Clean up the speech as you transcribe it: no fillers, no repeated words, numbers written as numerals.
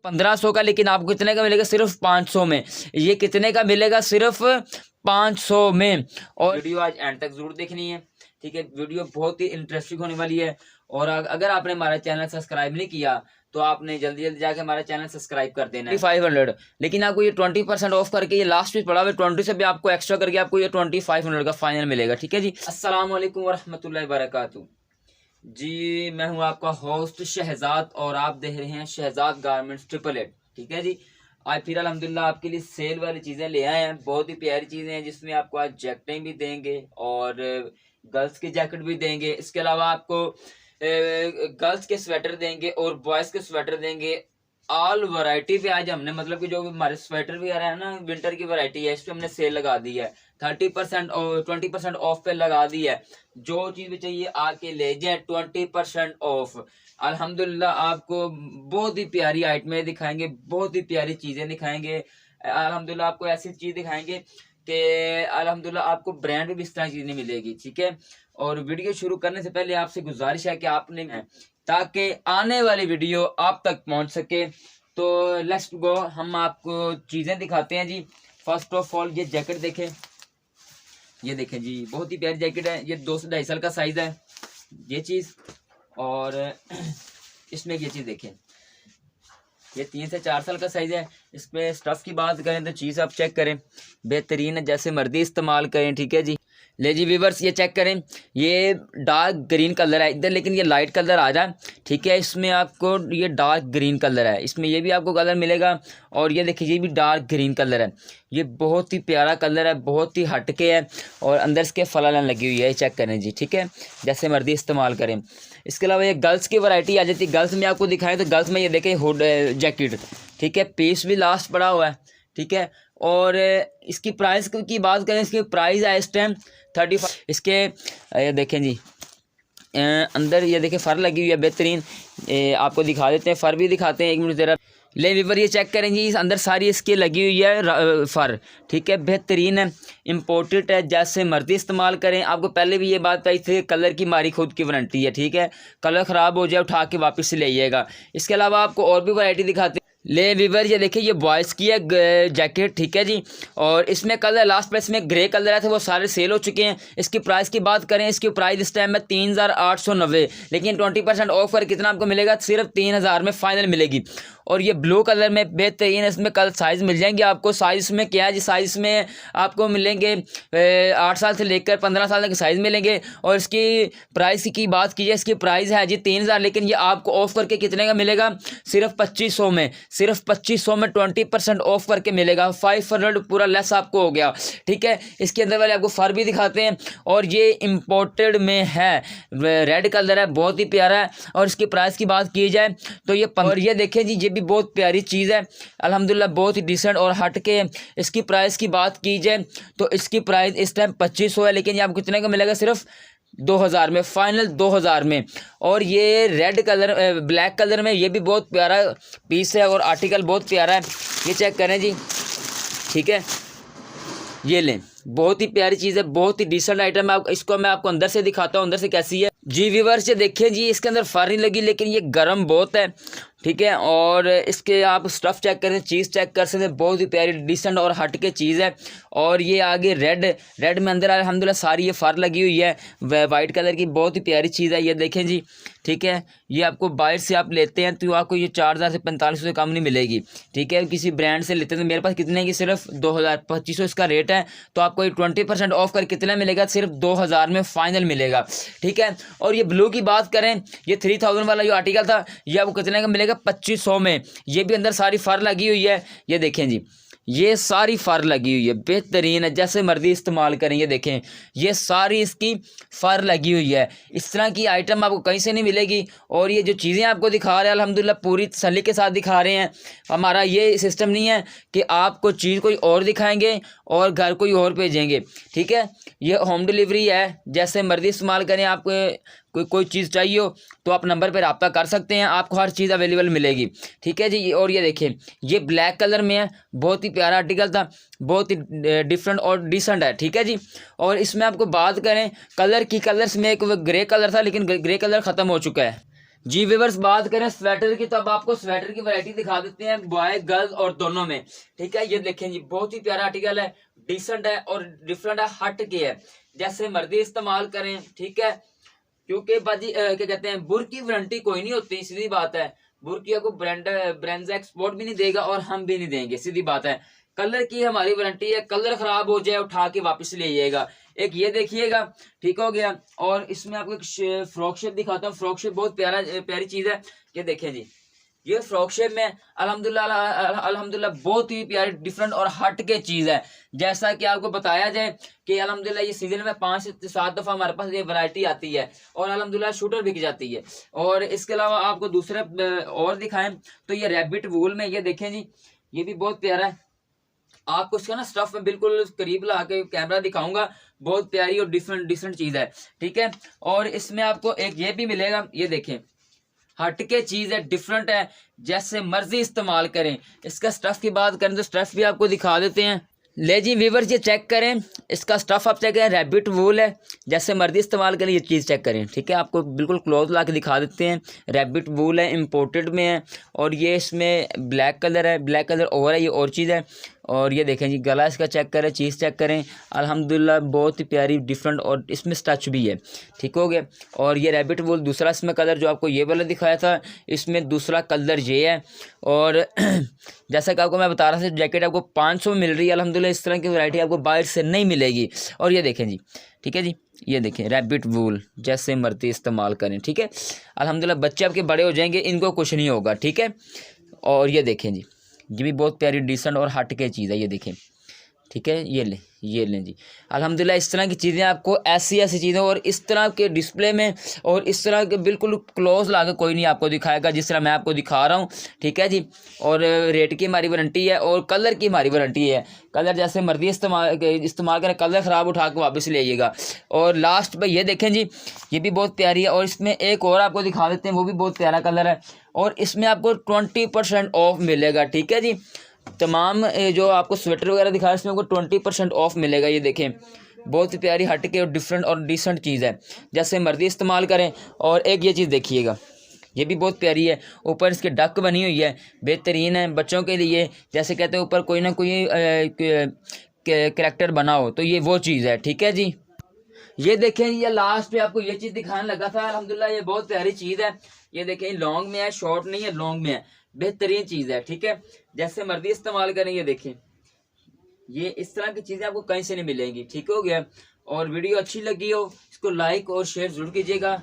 1500 का, लेकिन आपको कितने का मिलेगा? सिर्फ 500 में। ये कितने का मिलेगा? सिर्फ 500 में। और वीडियो आज एंड तक जरूर देखनी है, ठीक है। वीडियो बहुत ही इंटरेस्टिंग होने वाली है। और अगर आपने हमारा चैनल सब्सक्राइब नहीं किया तो आपने जल्दी जल्दी जाके हमारा चैनल सब्सक्राइब कर देना है। 500, लेकिन आपको ये 20% ऑफ करके, ये लास्ट पीस पड़ा हुआ है 20 से भी आपको एक्स्ट्रा करके आपको ये 2500 का फाइनल मिलेगा, ठीक है जी। अस्सलाम वालेकुम वरहमतुल्लाहि वबरकातुहू। जी मैं हूँ आपका होस्ट शहजाद और आप देख रहे हैं शहजाद गारमेंट्स 888, ठीक है जी। आज फिर अल्हम्दुलिल्लाह आपके लिए सेल वाली चीज़ें ले आए हैं, बहुत ही प्यारी चीज़ें हैं, जिसमें आपको आज जैकेटें भी देंगे और गर्ल्स की जैकेट भी देंगे। इसके अलावा आपको गर्ल्स के स्वेटर देंगे और बॉयज़ के स्वेटर देंगे। ऑल वैरायटी पे आज हमने, मतलब कि जो हमारे स्वेटर भी आ रहे हैं ना, विंटर की वैरायटी है, इस पे हमने सेल लगा दी है। 30% और 20% ऑफ पे लगा दी है। जो चीज़ भी चाहिए आके ले जाए, 20% ऑफ। अल्हम्दुलिल्लाह आपको बहुत ही प्यारी आइटमें दिखाएंगे, बहुत ही प्यारी चीज़ें दिखाएंगे। अल्हम्दुलिल्लाह आपको ऐसी चीज़ दिखाएंगे कि अल्हम्दुलिल्लाह आपको ब्रांड भी इस तरह चीज़ नहीं मिलेगी, ठीक है। और वीडियो शुरू करने से पहले आपसे गुजारिश है कि आपने, ताकि आने वाली वीडियो आप तक पहुंच सके, तो लेट्स गो, हम आपको चीज़ें दिखाते हैं जी। फर्स्ट ऑफ ऑल ये जैकेट देखें, ये देखें जी, बहुत ही प्यारी जैकेट है। ये 2 से 2.5 साल का साइज़ है ये चीज़। और इसमें ये चीज़ देखें, ये 3 से 4 साल का साइज़ है। इसमें स्टफ़ की बात करें तो चीज़ आप चेक करें, बेहतरीन है, जैसे मर्जी इस्तेमाल करें, ठीक है जी। ले जी व्यूअर्स, ये चेक करें, ये डार्क ग्रीन कलर है इधर, लेकिन ये लाइट कलर आ रहा है, ठीक है। इसमें आपको ये डार्क ग्रीन कलर है, इसमें ये भी आपको कलर मिलेगा। और ये देखिए, ये भी डार्क ग्रीन कलर है। ये बहुत ही प्यारा कलर है, बहुत ही हटके है। और अंदर इसके फलालन लगी हुई है, चेक करें जी, ठीक है, जैसे मर्जी इस्तेमाल करें। इसके अलावा ये गर्ल्स की वैरायटी आ जाती है। गर्ल्स में आपको दिखाएं तो गर्ल्स में ये देखें हुड जैकेट, ठीक है, पीस भी लास्ट पड़ा हुआ है, ठीक है। और इसकी प्राइस की बात करें, इसकी प्राइस है इस टाइम 35। इसके ये देखें जी, अंदर ये देखें फर लगी हुई है बेहतरीन। आपको दिखा देते हैं, फर भी दिखाते हैं, 1 मिनट ज़रा। ले व्यूअर, ये चेक करेंगे, इस अंदर सारी इसकी लगी हुई है फर, ठीक है, बेहतरीन है, इम्पोर्टेड है, जैसे मर्जी इस्तेमाल करें। आपको पहले भी ये बात बताई थी, कलर की हमारी खुद की वारंटी है, ठीक है। कलर ख़राब हो जाए उठा के वापस से ले आइएगा। इसके अलावा आपको और भी वैरायटी दिखाते हैं। ले व्यूअर, ये देखिए, ये बॉयज़ की है जैकेट, ठीक है जी। और इसमें कलर लास्ट प्राइस में ग्रे कलर आए थे, वो सारे सेल हो चुके हैं। इसकी प्राइस की बात करें, इसकी प्राइस इस टाइम में 3890, लेकिन 20% ऑफ पर कितना आपको मिलेगा? सिर्फ 3000 में फाइनल मिलेगी। और ये ब्लू कलर में बेहतरीन, इसमें कल साइज़ मिल जाएंगे आपको। साइज़ में क्या है जी, साइज़ में आपको मिलेंगे 8 साल से लेकर 15 साल तक साइज़ मिलेंगे। और इसकी प्राइस की बात कीजिए, इसकी प्राइस है जी 3000, लेकिन ये आपको ऑफ करके कितने का मिलेगा? सिर्फ 2500 में, सिर्फ 2500 में 20% ऑफ करके मिलेगा। 500 पूरा लेस आपको हो गया, ठीक है। इसके अंदर वाले आपको फर भी दिखाते हैं, और ये इम्पोर्टेड में है, रेड कलर है, बहुत ही प्यारा है। और इसकी प्राइस की बात की जाए तो ये, और ये देखें जी, ये भी बहुत प्यारी चीज़ है अल्हम्दुलिल्लाह, बहुत ही डिसेंट और हट के। इसकी प्राइस की बात की जाए तो इसकी प्राइस इस टाइम 2500 है, लेकिन ये आपको कितने का मिलेगा? सिर्फ 2000 में, फाइनल 2000 में। और ये रेड कलर, ब्लैक कलर में, ये भी बहुत प्यारा पीस है और आर्टिकल बहुत प्यारा है। ये चेक करें जी, ठीक है, ये लें, बहुत ही प्यारी चीज़ है, बहुत ही डिसेंट आइटम है। इसको मैं आपको अंदर से दिखाता हूँ, अंदर से कैसी है जी व्यूअर्स। ये देखिए जी, इसके अंदर फर नहीं लगी, लेकिन ये गर्म बहुत है, ठीक है। और इसके आप स्टफ़ चेक करें, चीज़ चेक कर सकते हैं, बहुत ही प्यारी डिसेंट और हट के चीज़ है। और ये आगे रेड में अंदर अल्हम्दुलिल्लाह सारी ये फर लगी हुई है, वाइट कलर की, बहुत ही प्यारी चीज़ है। ये देखें जी, ठीक है, ये आपको बाहर से आप लेते हैं तो आपको ये 4000 से 4500 से कम नहीं मिलेगी, ठीक है। किसी ब्रांड से लेते हैं तो मेरे पास कितने की, सिर्फ 2500 इसका रेट है। तो आपको ये 20% ऑफ कर कितना मिलेगा? सिर्फ 2000 में फाइनल मिलेगा, ठीक है। और ये ब्लू की बात करें, ये 3000 वाला जो आर्टिकल था, ये आपको कितने का मिलेगा? 2500 में। ये भी अंदर सारी फर लगी हुई है, ये देखें जी, ये सारी फर लगी हुई है, बेहतरीन है, जैसे मर्जी इस्तेमाल करें। ये देखें, ये सारी इसकी फर लगी हुई है। इस तरह की आइटम आपको कहीं से नहीं मिलेगी। और ये जो चीज़ें आपको दिखा रहे हैं अल्हम्दुलिल्लाह पूरी तसल्ली के साथ दिखा रहे हैं। हमारा ये सिस्टम नहीं है कि आपको चीज़ कोई और दिखाएंगे और घर कोई और भेजेंगे, ठीक है। ये होम डिलीवरी है, जैसे मर्जी इस्तेमाल करें। आपको कोई चीज़ चाहिए हो तो आप नंबर पर रब्ता कर सकते हैं, आपको हर चीज़ अवेलेबल मिलेगी, ठीक है जी। और ये देखें, ये ब्लैक कलर में है, बहुत ही प्यारा आर्टिकल था, बहुत ही डिफरेंट और डिसेंट है, ठीक है जी। और इसमें आपको बात करें कलर की, कलर्स में एक ग्रे कलर था, लेकिन ग्रे कलर ख़त्म हो चुका है, जी व्यूअर्स, बात करें स्वेटर की तो अब आपको स्वेटर की वैरायटी दिखा देते हैं बॉय गर्ल्स और दोनों में। ठीक है, ये देखें जी, बहुत ही प्यारा आर्टिकल है, डिसेंट है और डिफरेंट है, हट के है, जैसे मर्जी इस्तेमाल करें। ठीक है, क्योंकि बाजी क्या कहते हैं, बुर की वारंटी कोई नहीं होती, सीधी बात है। बुर की आपको ब्रांड एक्सपोर्ट भी नहीं देगा और हम भी नहीं देंगे, सीधी बात है। कलर की हमारी वारंटी है, कलर खराब हो जाए उठा के वापस ले जाइएगा। एक ये देखिएगा, ठीक हो गया। और इसमें आपको एक फ्रॉक शेप दिखाता हूँ। फ्रॉक शेप बहुत प्यारी चीज है। ये देखें जी, ये फ्रॉक शेप में अल्हम्दुलिल्लाह बहुत ही प्यारी, डिफरेंट और हट के चीज है। जैसा कि आपको बताया जाए कि अल्हम्दुलिल्लाह ये सीजन में 5 से 7 दफा हमारे पास ये वैरायटी आती है और अल्हम्दुलिल्लाह शूटर बिक जाती है। और इसके अलावा आपको दूसरे और दिखाएं तो ये रैबिट वूल में, ये देखें जी, ये भी बहुत प्यारा है। आपको इसका ना स्टफ में बिल्कुल करीब ला के कैमरा दिखाऊंगा, बहुत प्यारी और डिफरेंट चीज है। ठीक है, और इसमें आपको एक ये भी मिलेगा, ये देखें, हटके चीज है, डिफरेंट है, जैसे मर्जी इस्तेमाल करें। इसका स्टफ की बात करें तो स्टफ भी आपको दिखा देते हैं। ले जी व्यूअर्स, ये चेक करें, इसका स्टफ आप चेक करें, रैबिट वूल है, जैसे मर्जी इस्तेमाल करें, ये चीज़ चेक करें। ठीक है, आपको बिल्कुल क्लोज ला के दिखा देते हैं। रैबिट वूल है, इम्पोर्टेड में है, और ये इसमें ब्लैक कलर है, ब्लैक कलर और है, ये और चीज़ है। और ये देखें जी, गला इसका चेक करें, चीज़ चेक करें, अल्हम्दुलिल्लाह बहुत ही प्यारी, डिफरेंट और इसमें स्टच भी है। ठीक हो गया। और ये रैबिट वूल दूसरा इसमें कलर जो आपको ये वाला दिखाया था, इसमें दूसरा कलर ये है। और जैसा कि आपको मैं बता रहा था, जैकेट आपको 500 में मिल रही है अल्हम्दुलिल्लाह। इस तरह की वैरायटी आपको बाहर से नहीं मिलेगी। और ये देखें जी, ठीक है जी, ये देखें रैबिट वूल, जैसे मर्जी इस्तेमाल करें। ठीक है, अल्हम्दुलिल्लाह बच्चे आपके बड़े हो जाएंगे, इनको कुछ नहीं होगा। ठीक है, और ये देखें जी, ये भी बहुत प्यारी, डिसेंट और हट के चीज़ है, ये देखें। ठीक है, ये लें जी, अल्हम्दुलिल्लाह इस तरह की चीज़ें आपको, ऐसी चीज़ें और इस तरह के डिस्प्ले में और इस तरह के बिल्कुल क्लोज ला के कोई नहीं आपको दिखाएगा जिस तरह मैं आपको दिखा रहा हूँ। ठीक है जी, और रेट की हमारी वारंटी है और कलर की हमारी वारंटी है। कलर जैसे मर्जी इस्तेमाल करें, कलर ख़राब उठा के वापस ले आइएगा। और लास्ट पे ये देखें जी, ये भी बहुत प्यारी है, और इसमें एक और आपको दिखा देते हैं, वो भी बहुत प्यारा कलर है, और इसमें आपको 20% ऑफ मिलेगा। ठीक है जी, तमाम जो आपको स्वेटर वगैरह दिखा रहे हैं, इसमें आपको 20% ऑफ मिलेगा। ये देखें, बहुत ही प्यारी, हट के और डिफरेंट और डिसेंट चीज़ है, जैसे मर्जी इस्तेमाल करें। और एक ये चीज़ देखिएगा, ये भी बहुत प्यारी है, ऊपर इसकी डक बनी हुई है, बेहतरीन है बच्चों के लिए। जैसे कहते हैं ऊपर कोई ना कोई कैरेक्टर बना हो, तो ये वो चीज़ है। ठीक है जी, ये देखें, ये लास्ट पे आपको ये चीज़ दिखाने लगा था, अल्हम्दुलिल्लाह ये बहुत प्यारी चीज़ है। ये देखें, लॉन्ग में है, शॉर्ट नहीं है, लॉन्ग में है, बेहतरीन चीज़ है। ठीक है, जैसे मर्जी इस्तेमाल करें। ये देखें, ये इस तरह की चीज़ें आपको कहीं से नहीं मिलेंगी। ठीक हो गया। और वीडियो अच्छी लगी हो, इसको लाइक और शेयर जरूर कीजिएगा।